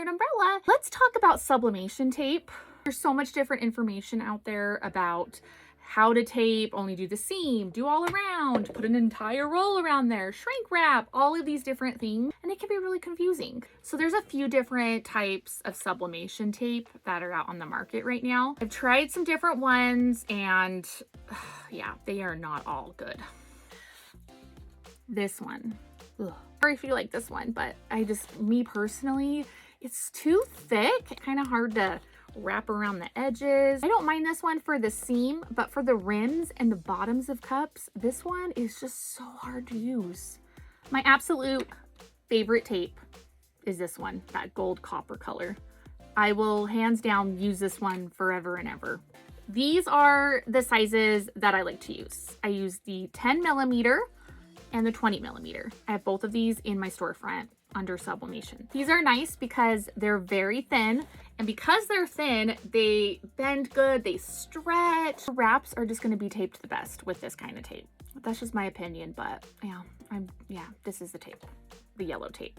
$10 umbrella. Let's talk about sublimation tape. There's so much different information out there about how to tape, only do the seam, do all around, put an entire roll around there, shrink wrap, all of these different things, and it can be really confusing. So there's a few different types of sublimation tape that are out on the market right now. I've tried some different ones and yeah, they are not all good. This one, sorry if you like this one, but me personally, it's too thick, kind of hard to wrap around the edges. I don't mind this one for the seam, but for the rims and the bottoms of cups, this one is just so hard to use. My absolute favorite tape is this one, that gold copper color. I will hands down use this one forever and ever. These are the sizes that I like to use. I use the 10mm and the 20mm. I have both of these in my storefront under sublimation. These are nice because they're very thin, and because they're thin, they bend good, they stretch. Wraps are just gonna be taped the best with this kind of tape. That's just my opinion, but yeah, this is the tape, the yellow tape.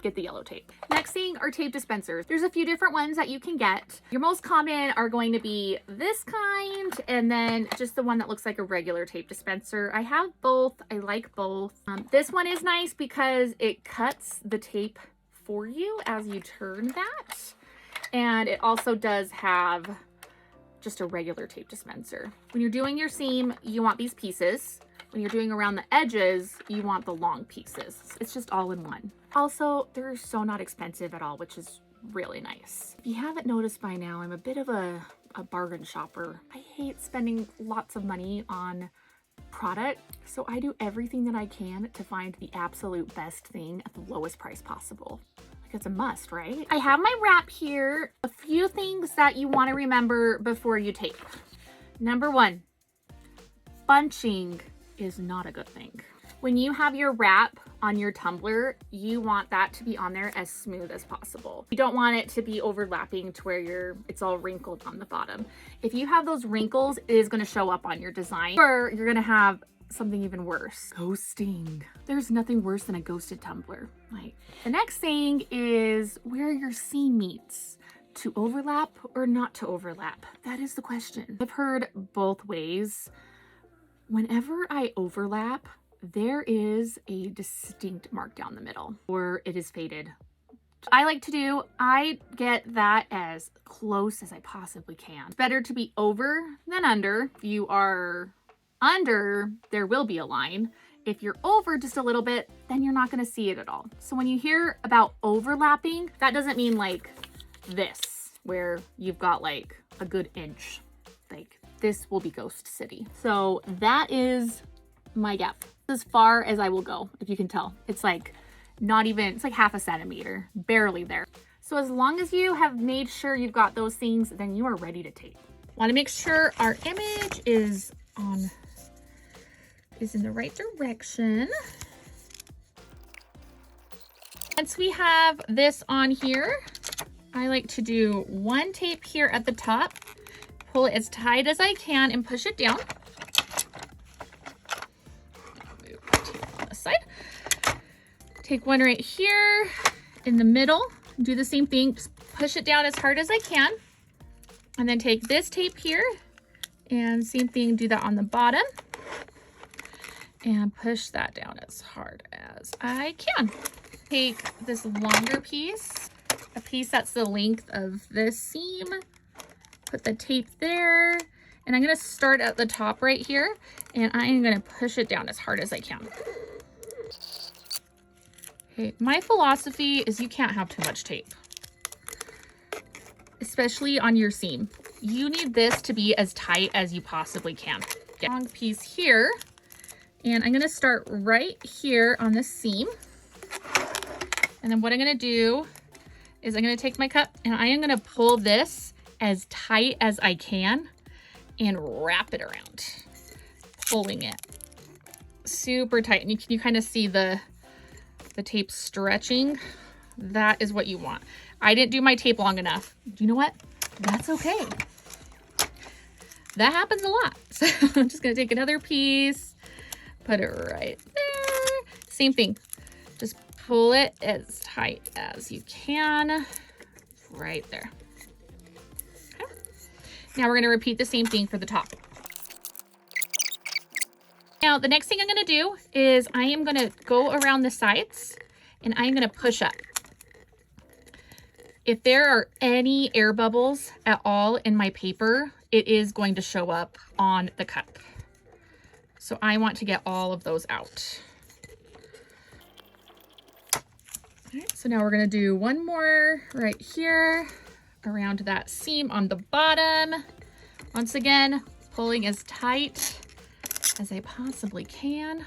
Get the yellow tape. Next thing are tape dispensers. There's a few different ones that you can get. Your most common are going to be this kind, and then just the one that looks like a regular tape dispenser. I have both. I like both. This one is nice because it cuts the tape for you as you turn that. And it also does have just a regular tape dispenser. When you're doing your seam, you want these pieces. When you're doing around the edges, you want the long pieces. It's just all in one. Also, they're so not expensive at all, which is really nice. If you haven't noticed by now, I'm a bit of a bargain shopper. I hate spending lots of money on product, so I do everything that I can to find the absolute best thing at the lowest price possible. Like, it's a must, right? I have my wrap here. A few things that you want to remember before you tape. Number one, bunching is not a good thing. When you have your wrap on your tumbler, you want that to be on there as smooth as possible. You don't want it to be overlapping to where it's all wrinkled on the bottom. If you have those wrinkles, it is going to show up on your design, or you're going to have something even worse. Ghosting. There's nothing worse than a ghosted tumbler. Like, the next thing is where your seam meets. To overlap or not to overlap? That is the question. I've heard both ways. Whenever I overlap, there is a distinct mark down the middle, or it is faded. I get that as close as I possibly can. It's better to be over than under. If you are under, there will be a line. If you're over just a little bit, then you're not gonna see it at all. So when you hear about overlapping, that doesn't mean like this, where you've got like a good inch. Like, this will be Ghost City. So that is my gap. As far as I will go, if you can tell. It's like not even, it's like half a centimeter, barely there. So as long as you have made sure you've got those things, then you are ready to tape. Want to make sure our image is in the right direction. Once we have this on here, I like to do one tape here at the top, pull it as tight as I can and push it down. Side. Take one right here in the middle, do the same thing, just push it down as hard as I can, and then take this tape here and same thing, do that on the bottom and push that down as hard as I can. Take this longer piece, a piece that's the length of this seam, put the tape there, and I'm going to start at the top right here, and I am going to push it down as hard as I can. Okay, my philosophy is you can't have too much tape, especially on your seam. You need this to be as tight as you possibly can. Get a long piece here, and I'm going to start right here on the seam. And then what I'm going to do is I'm going to take my cup and I am going to pull this as tight as I can and wrap it around, pulling it super tight. And you kind of see the tape stretching. That is what you want. I didn't do my tape long enough. You know what? That's okay. That happens a lot. So I'm just gonna take another piece, put it right there. Same thing. Just pull it as tight as you can. right there. Okay. Now we're going to repeat the same thing for the top. Now, the next thing I'm going to do is I am going to go around the sides and I'm going to push up. If there are any air bubbles at all in my paper, it is going to show up on the cup. So I want to get all of those out. All right, so now we're going to do one more right here around that seam on the bottom. Once again, pulling as tight as I possibly can.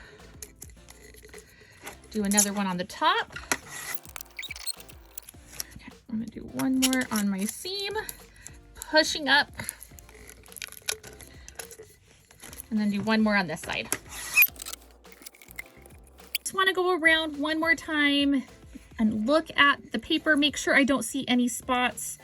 Do another one on the top. Okay, I'm gonna do one more on my seam, pushing up, and then do one more on this side. Just wanna go around one more time and look at the paper, make sure I don't see any spots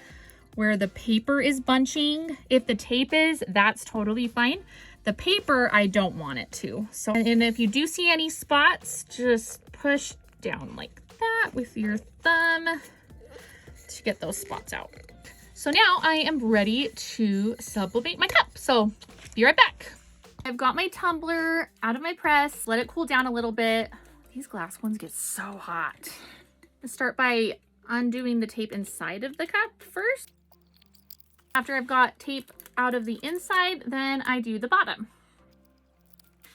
where the paper is bunching. If the tape is, that's totally fine. The paper, I don't want it to. So, and if you do see any spots, just push down like that with your thumb to get those spots out. So now I am ready to sublimate my cup. So be right back. I've got my tumbler out of my press, let it cool down a little bit. These glass ones get so hot. Let's start by undoing the tape inside of the cup first. After I've got tape out of the inside, then I do the bottom.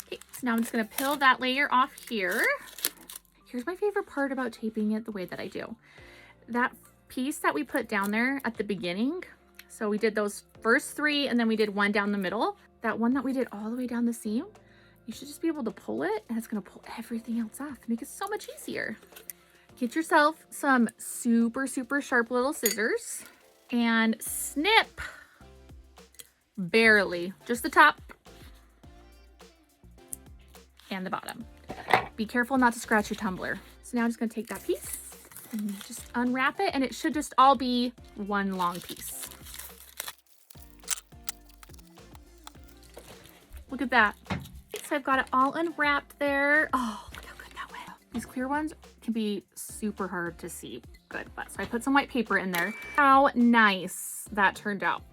Okay, so now I'm just gonna peel that layer off here. Here's my favorite part about taping it the way that I do. That piece that we put down there at the beginning, so we did those first three and then we did one down the middle. That one that we did all the way down the seam, you should just be able to pull it and it's gonna pull everything else off, make it so much easier. Get yourself some super, super sharp little scissors and snip barely, just the top and the bottom. Be careful not to scratch your tumbler. So now I'm just gonna take that piece and just unwrap it, and it should just all be one long piece. Look at that. So I've got it all unwrapped there. Oh, look how good that went. These clear ones can be super hard to see good, but so I put some white paper in there. How nice that turned out.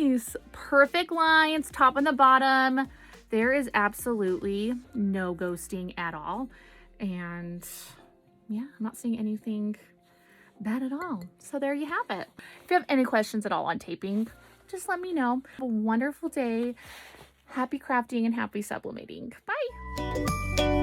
Nice, perfect lines, top and the bottom. There is absolutely no ghosting at all. And yeah, I'm not seeing anything bad at all. So there you have it. If you have any questions at all on taping, just let me know. Have a wonderful day. Happy crafting and happy sublimating. Bye.